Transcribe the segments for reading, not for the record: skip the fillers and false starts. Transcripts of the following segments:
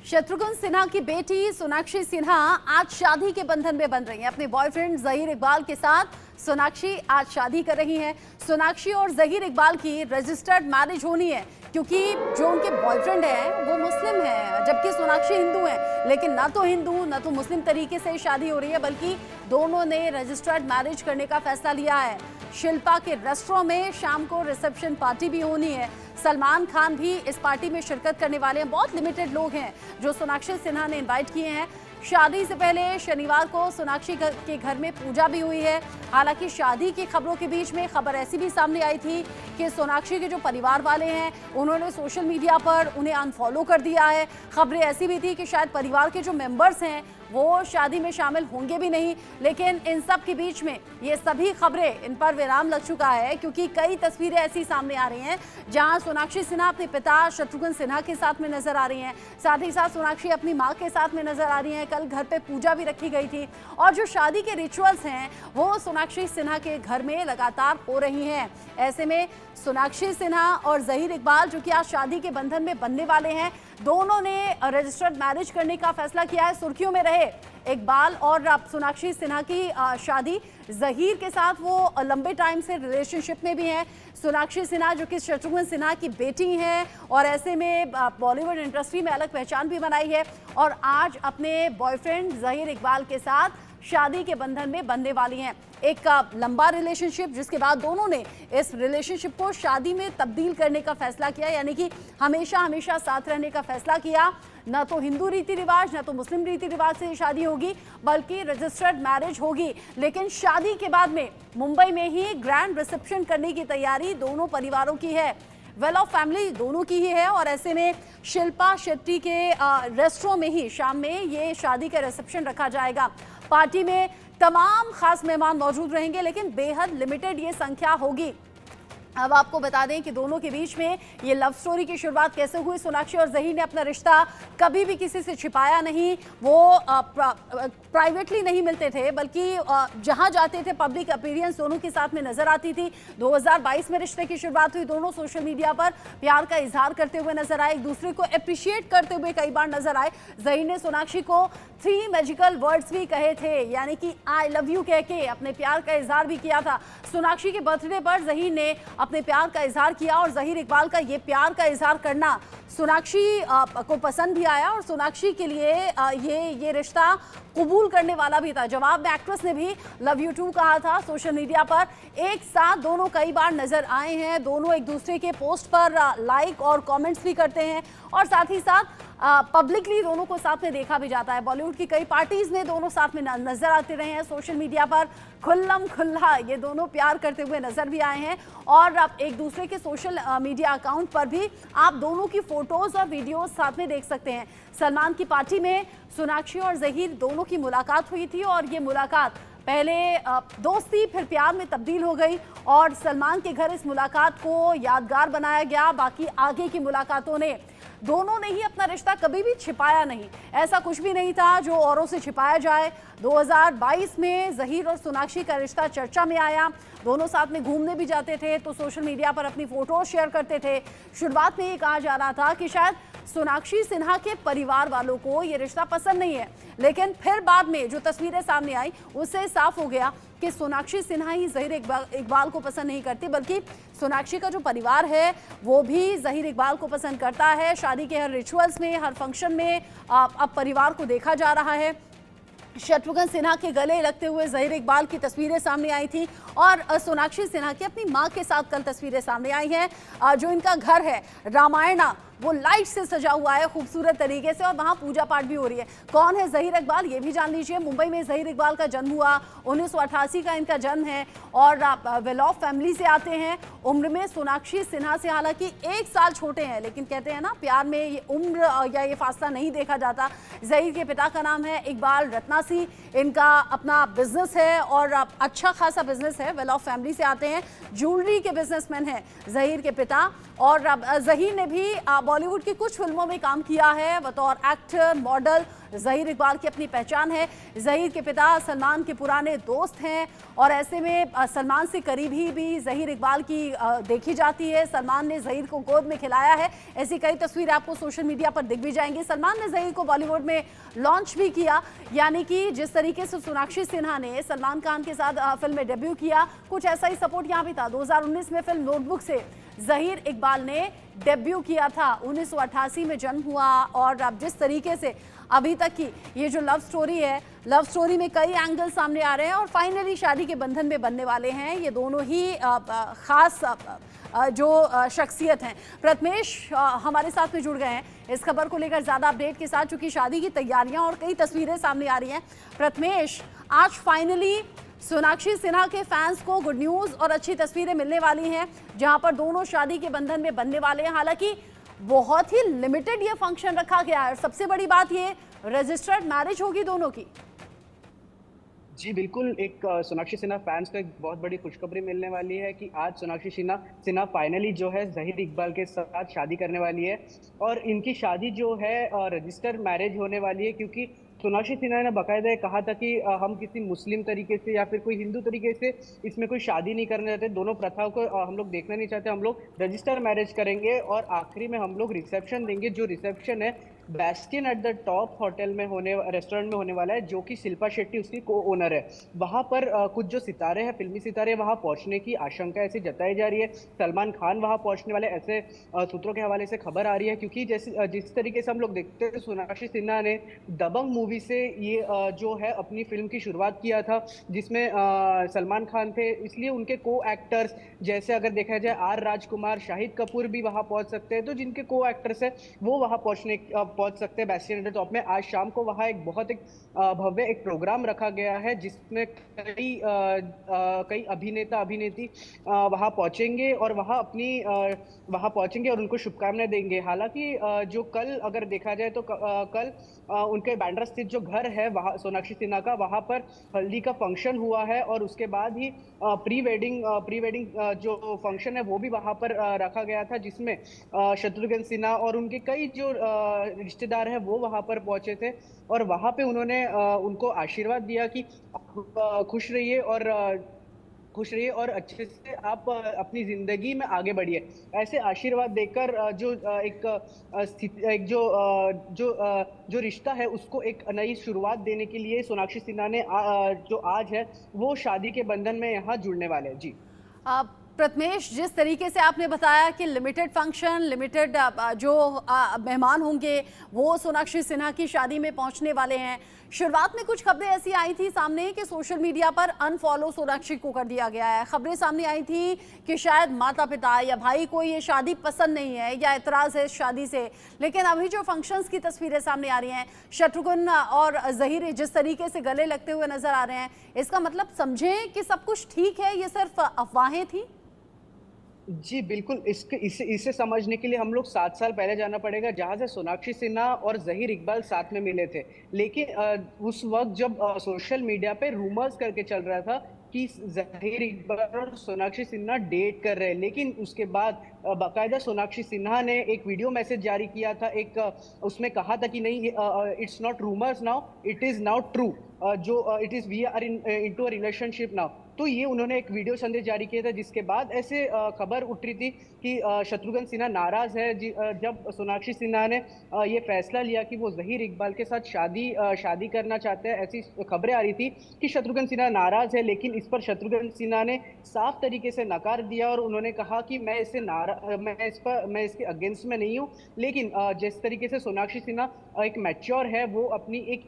शत्रुघ्न सिन्हा की बेटी सोनाक्षी सिन्हा आज शादी के बंधन में बंध रही हैं। अपने बॉयफ्रेंड जहीर इकबाल के साथ सोनाक्षी आज शादी कर रही हैं। सोनाक्षी और जहीर इकबाल की रजिस्टर्ड मैरिज होनी है क्योंकि जो उनके बॉयफ्रेंड है वो मुस्लिम है, जबकि सोनाक्षी हिंदू है। लेकिन ना तो हिंदू ना तो मुस्लिम तरीके से शादी हो रही है, बल्कि दोनों ने रजिस्टर्ड मैरिज करने का फैसला लिया है। शिल्पा के रेस्टोरेंट में शाम को रिसेप्शन पार्टी भी होनी है। सलमान खान भी इस पार्टी में शिरकत करने वाले हैं। बहुत लिमिटेड लोग हैं जो सोनाक्षी सिन्हा ने इनवाइट किए हैं। शादी से पहले शनिवार को सोनाक्षी के घर में पूजा भी हुई है। हालांकि शादी की खबरों के बीच में खबर ऐसी भी सामने आई थी कि सोनाक्षी के जो परिवार वाले हैं उन्होंने सोशल मीडिया पर उन्हें अनफॉलो कर दिया है। खबरें ऐसी भी थी कि शायद परिवार के जो मेंबर्स हैं वो शादी में शामिल होंगे भी नहीं। लेकिन इन सब के बीच में ये सभी खबरें, इन पर विराम लग चुका है क्योंकि कई तस्वीरें ऐसी सामने आ रही हैं जहां सोनाक्षी सिन्हा अपने पिता शत्रुघ्न सिन्हा के साथ में नजर आ रही हैं। साथ ही साथ सोनाक्षी अपनी मां के साथ में नजर आ रही हैं। कल घर पे पूजा भी रखी गई थी और जो शादी के रिचुअल्स हैं वो सोनाक्षी सिन्हा के घर में लगातार हो रही हैं। ऐसे में सोनाक्षी सिन्हा और जहीर इकबाल जो कि आज शादी के बंधन में बनने वाले हैं, दोनों ने रजिस्टर्ड मैरिज करने का फैसला किया है। सुर्खियों में रहे इकबाल और सोनाक्षी सिन्हा की शादी। जहीर के साथ वो लंबे टाइम से रिलेशनशिप में भी हैं। सोनाक्षी सिन्हा जो कि शत्रुघ्न सिन्हा की बेटी हैं और ऐसे में बॉलीवुड इंडस्ट्री में अलग पहचान भी बनाई है और आज अपने बॉयफ्रेंड जहीर इकबाल के साथ शादी के बंधन में बनने वाली हैं। एक लंबा रिलेशनशिप जिसके बाद दोनों ने इस रिलेशनशिप को शादी में तब्दील करने का फैसला किया, यानी कि हमेशा हमेशा साथ रहने का फैसला किया। ना तो हिंदू रीति रिवाज ना तो मुस्लिम रीति रिवाज से शादी होगी, बल्कि रजिस्टर्ड मैरिज होगी। लेकिन शादी के बाद में मुंबई में ही ग्रैंड रिसेप्शन करने की तैयारी दोनों परिवारों की है। वेल ऑफ फैमिली दोनों की ही है और ऐसे में शिल्पा शेट्टी के रेस्टोरेंट में ही शाम में ये शादी का रिसेप्शन रखा जाएगा। पार्टी में तमाम खास मेहमान मौजूद रहेंगे, लेकिन बेहद लिमिटेड ये संख्या होगी। अब आपको बता दें कि दोनों के बीच में ये लव स्टोरी की शुरुआत कैसे हुई। सोनाक्षी और जहीर ने अपना रिश्ता कभी भी किसी से छिपाया नहीं। वो प्राइवेटली नहीं मिलते थे, बल्कि जहां जाते थे पब्लिक अपीयरेंस दोनों के साथ में नजर आती थी। 2022 में रिश्ते की शुरुआत हुई। दोनों सोशल मीडिया पर प्यार का इजहार करते हुए नजर आए, एक दूसरे को अप्रिशिएट करते हुए कई बार नजर आए। जहीर ने सोनाक्षी को 3 मैजिकल वर्ड्स भी कहे थे, यानी कि आई लव यू कह के अपने प्यार का इजहार भी किया था। सोनाक्षी के बर्थडे पर जहीर ने अपने प्यार का इजहार किया और जहीर इकबाल का ये प्यार का इजहार करना सोनाक्षी को पसंद भी आया और सोनाक्षी के लिए ये रिश्ता कबूल करने वाला भी था। जवाब में एक्ट्रेस ने भी लव यू टू कहा था। सोशल मीडिया पर एक साथ दोनों कई बार नजर आए हैं। दोनों एक दूसरे के पोस्ट पर लाइक और कमेंट्स भी करते हैं और साथ ही साथ पब्लिकली दोनों को साथ में देखा भी जाता है। बॉलीवुड की कई पार्टीज में दोनों साथ में नजर आते रहे हैं। सोशल मीडिया पर खुल्लम खुल्ला ये दोनों प्यार करते हुए नजर भी आए हैं और अब एक दूसरे के सोशल मीडिया अकाउंट पर भी आप दोनों की फोटोज और वीडियोस साथ में देख सकते हैं। सलमान की पार्टी में सोनाक्षी और जहीर दोनों की मुलाकात हुई थी और ये मुलाकात पहले दोस्ती फिर प्यार में तब्दील हो गई और सलमान के घर इस मुलाकात को यादगार बनाया गया। बाकी आगे की मुलाकातों ने दोनों ने ही अपना रिश्ता कभी भी छिपाया नहीं। ऐसा कुछ भी नहीं था जो औरों से छिपाया जाए। 2022 में जहीर और सोनाक्षी का रिश्ता चर्चा में आया। दोनों साथ में घूमने भी जाते थे तो सोशल मीडिया पर अपनी फोटोज शेयर करते थे। शुरुआत में ये कहा जा रहा था कि शायद सोनाक्षी सिन्हा के परिवार वालों को ये रिश्ता पसंद नहीं है, लेकिन फिर बाद में जो तस्वीरें सामने आई उससे साफ हो गया कि सोनाक्षी सिन्हा ही जहीर इकबाल को पसंद नहीं करती, बल्कि सोनाक्षी का जो परिवार है वो भी जहीर इकबाल को पसंद करता है। शादी के हर रिचुअल्स में, हर फंक्शन में अब परिवार को देखा जा रहा है। शत्रुघ्न सिन्हा के गले लगते हुए जहीर इकबाल की तस्वीरें सामने आई थी और सोनाक्षी सिन्हा की अपनी मां के साथ कल तस्वीरें सामने आई हैं। जो इनका घर है रामायणा वो लाइट से सजा हुआ है खूबसूरत तरीके से और वहां पूजा पाठ भी हो रही है। कौन है जहीर इकबाल ये भी जान लीजिए। मुंबई में जहीर इकबाल का जन्म हुआ, 1988 का इनका जन्म है और वेल ऑफ फैमिली से आते हैं। उम्र में सोनाक्षी सिन्हा से हालांकि 1 साल छोटे हैं, लेकिन कहते हैं ना प्यार में ये उम्र या ये फासला नहीं देखा जाता। जहीर के पिता का नाम है इकबाल रत्नासी। इनका अपना बिजनेस है और अच्छा खासा बिजनेस है। वेल ऑफ फैमिली से आते हैं, ज्वेलरी के बिजनेसमैन हैं जहीर के पिता। और जहीर ने भी बॉलीवुड की कुछ फिल्मों में काम किया है बतौर एक्टर, मॉडल। ज़हीर इकबाल की अपनी पहचान है। ज़हीर के पिता सलमान के पुराने दोस्त हैं और ऐसे में सलमान से करीबी भी ज़हीर इकबाल की देखी जाती है। सलमान ने ज़हीर को गोद में खिलाया है, ऐसी कई तस्वीरें आपको सोशल मीडिया पर दिख भी जाएंगी। सलमान ने ज़हीर को बॉलीवुड में लॉन्च भी किया, यानी कि जिस तरीके से सोनाक्षी सिन्हा ने सलमान खान के साथ फिल्म में डेब्यू किया, कुछ ऐसा ही सपोर्ट यहाँ भी था। 2019 में फिल्म नोटबुक से ज़हीर इकबाल ने डेब्यू किया था। 1988 में जन्म हुआ और अब जिस तरीके से अभी तक की ये जो लव स्टोरी है, लव स्टोरी में कई एंगल सामने आ रहे हैं और फाइनली शादी के बंधन में बनने वाले हैं। ये दोनों ही खास जो शख्सियत हैं। प्रथमेश हमारे साथ में जुड़ गए हैं इस खबर को लेकर ज़्यादा अपडेट के साथ, चूंकि शादी की तैयारियां और कई तस्वीरें सामने आ रही हैं। प्रथमेश, आज फाइनली सोनाक्षी सिन्हा के फैंस को गुड न्यूज़ और अच्छी तस्वीरें मिलने वाली हैं, जहां पर दोनों शादी के बंधन में बनने वाले हैं। हालांकि बहुत ही लिमिटेड ये फंक्शन रखा गया है और सबसे बड़ी बात ये रजिस्टर्ड मैरिज होगी दोनों की। जी बिल्कुल, एक सोनाक्षी सिन्हा फैंस को एक बहुत बड़ी खुशखबरी मिलने वाली है कि आज सोनाक्षी सिन्हा फाइनली जो है ज़हीर इकबाल के साथ शादी करने वाली है और इनकी शादी जो है रजिस्टर मैरिज होने वाली है, क्योंकि सोनाक्षी सिन्हा ने बाकायदा कहा था कि हम किसी मुस्लिम तरीके से या फिर कोई हिंदू तरीके से इसमें कोई शादी नहीं करना चाहते, दोनों प्रथाओं को हम लोग देखना नहीं चाहते, हम लोग रजिस्टर मैरिज करेंगे और आखिरी में हम लोग रिसेप्शन देंगे। जो रिसेप्शन है बेस्टिन एट द टॉप होटल में रेस्टोरेंट में होने वाला है, जो कि शिल्पा शेट्टी उसकी को ओनर है। वहां पर कुछ जो सितारे हैं, फिल्मी सितारे, वहां पहुंचने की आशंका ऐसी जताई जा रही है। सलमान खान वहां पहुंचने वाले ऐसे सूत्रों के हवाले से खबर आ रही है, क्योंकि जैसे जिस तरीके से हम लोग देखते हैं सोनाक्षी सिन्हा ने दबंग मूवी से ये जो है अपनी फिल्म की शुरुआत किया था, जिसमें सलमान खान थे, इसलिए उनके को एक्टर्स जैसे अगर देखा जाए आर राजकुमार, शाहिद कपूर भी वहां पहुंच सकते हैं। तो जिनके को एक्टर्स है वो वहां पहुंच सकते हैं बेस्टियन एट द टॉप में। आज शाम को वहां एक बहुत भव्य एक प्रोग्राम रखा गया है, जिसमें कई अभिनेता अभिनेत्री वहां पहुंचेंगे और वहां पहुंचेंगे और उनको शुभकामनाएं देंगे। हालांकि जो कल अगर देखा जाए तो कल उनके बांद्रा स्थित जो घर है वहां सोनाक्षी सिन्हा का, वहां पर हल्दी का फंक्शन हुआ है और उसके बाद ही प्री वेडिंग जो फंक्शन है वो भी वहां पर रखा गया था, जिसमें शत्रुघ्न सिन्हा और उनके कई जो रिश्तेदार हैं वो वहां पर पहुंचे थे और वहां पे उन्होंने उनको आशीर्वाद दिया कि खुश रहिए और अच्छे से आप अपनी जिंदगी में आगे बढ़िए। ऐसे आशीर्वाद देकर जो रिश्ता है उसको एक नई शुरुआत देने के लिए सोनाक्षी सिन्हा ने जो आज है वो शादी के बंधन में यहाँ जुड़ने वाले हैं। जी प्रथमेश, जिस तरीके से आपने बताया कि लिमिटेड फंक्शन, लिमिटेड जो मेहमान होंगे वो सोनाक्षी सिन्हा की शादी में पहुंचने वाले हैं, शुरुआत में कुछ खबरें ऐसी आई थी सामने कि सोशल मीडिया पर अनफॉलो सोनाक्षी को कर दिया गया है। खबरें सामने आई थी कि शायद माता पिता या भाई को ये शादी पसंद नहीं है या एतराज़ है इस शादी से, लेकिन अभी जो फंक्शंस की तस्वीरें सामने आ रही हैं, शत्रुघ्न और ज़हीर जिस तरीके से गले लगते हुए नजर आ रहे हैं, इसका मतलब समझें कि सब कुछ ठीक है, ये सिर्फ अफवाहें थी? जी बिल्कुल, इसे समझने के लिए हम लोग 7 साल पहले जाना पड़ेगा, जहां से सोनाक्षी सिन्हा और ज़हीर इकबाल साथ में मिले थे। लेकिन उस वक्त जब सोशल मीडिया पे रूमर्स करके चल रहा था कि ज़हीर इकबाल और सोनाक्षी सिन्हा डेट कर रहे हैं, लेकिन उसके बाद बाकायदा सोनाक्षी सिन्हा ने एक वीडियो मैसेज जारी किया था, उसमें कहा था कि नहीं, it's not rumours now, it is now true, जो it is we are into a relationship now. तो ये उन्होंने एक वीडियो संदेश जारी किया था, जिसके बाद ऐसे खबर उठ रही थी कि शत्रुघ्न सिन्हा नाराज है जब सोनाक्षी सिन्हा ने ये फैसला लिया कि वो ज़हीर इकबाल के साथ शादी करना चाहते हैं। ऐसी खबरें आ रही थी कि शत्रुघ्न सिन्हा नाराज है, लेकिन इस पर शत्रुघ्न सिन्हा ने साफ तरीके से नकार दिया और उन्होंने कहा कि मैं इसके अगेंस्ट में नहीं हूँ। लेकिन जिस तरीके से सोनाक्षी सिन्हा एक मैच्योर है, वो अपनी एक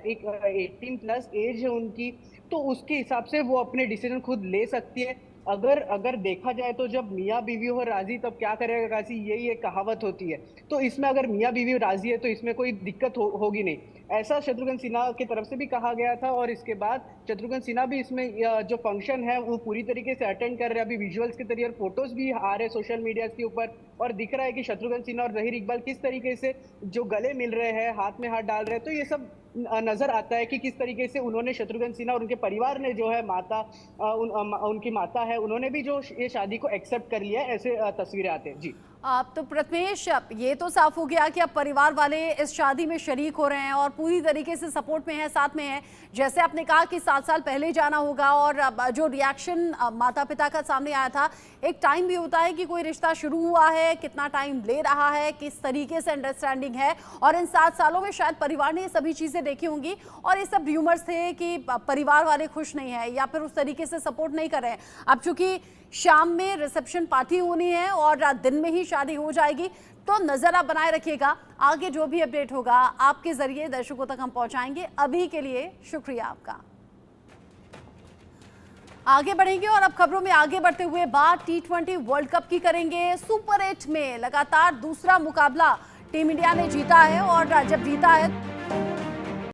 18+ एज है उनकी, तो उसके हिसाब से वो अपने डिसीजन खुद ले सकती है। अगर देखा जाए तो जब मियाँ बीवी हो राजी तब क्या करेगा काजी, यही एक कहावत होती है। तो इसमें अगर मियाँ बीवी राजी है तो इसमें कोई दिक्कत होगी नहीं, ऐसा शत्रुघ्न सिन्हा की तरफ से भी कहा गया था। और इसके बाद शत्रुघ्न सिन्हा भी इसमें जो फंक्शन है वो पूरी तरीके से अटेंड कर रहे हैं। अभी विजुअल्स के तरीके और फोटोज भी आ रहे हैं सोशल मीडिया के ऊपर और दिख रहा है कि शत्रुघ्न सिन्हा और ज़हीर इकबाल किस तरीके से जो गले मिल रहे हैं, हाथ में हाथ डाल रहे हैं। तो ये सब नजर आता है कि किस तरीके से उन्होंने शत्रुघ्न सिन्हा और उनके परिवार ने जो है उनकी माता है, उन्होंने भी जो ये शादी को एक्सेप्ट कर लिया है। ऐसे तस्वीरें आते हैं। जी अब तो प्रथमेश, अब ये तो साफ हो गया कि अब परिवार वाले इस शादी में शरीक हो रहे हैं और पूरी तरीके से सपोर्ट में है, साथ में है। जैसे आपने कहा कि 7 साल पहले जाना होगा और अब जो रिएक्शन माता पिता का सामने आया था, एक टाइम भी होता है कि कोई रिश्ता शुरू हुआ है, कितना टाइम ले रहा है, किस तरीके से अंडरस्टैंडिंग है, और इन 7 सालों में शायद परिवार ने ये सभी चीजें देखी होंगी और ये सब र्यूमर्स थे कि परिवार वाले खुश नहीं है या फिर उस तरीके से सपोर्ट नहीं कर रहे हैं। अब चूंकि शाम में रिसेप्शन पार्टी होनी है और दिन में ही शादी हो जाएगी, तो नजर आप बनाए रखिएगा। आगे जो भी अपडेट होगा आपके जरिए दर्शकों तक हम पहुंचाएंगे। अभी के लिए शुक्रिया आपका। आगे बढ़ेंगे और अब खबरों में आगे बढ़ते हुए बात T20 वर्ल्ड कप की करेंगे। सुपर 8 में लगातार दूसरा मुकाबला टीम इंडिया ने जीता है और जब जीता है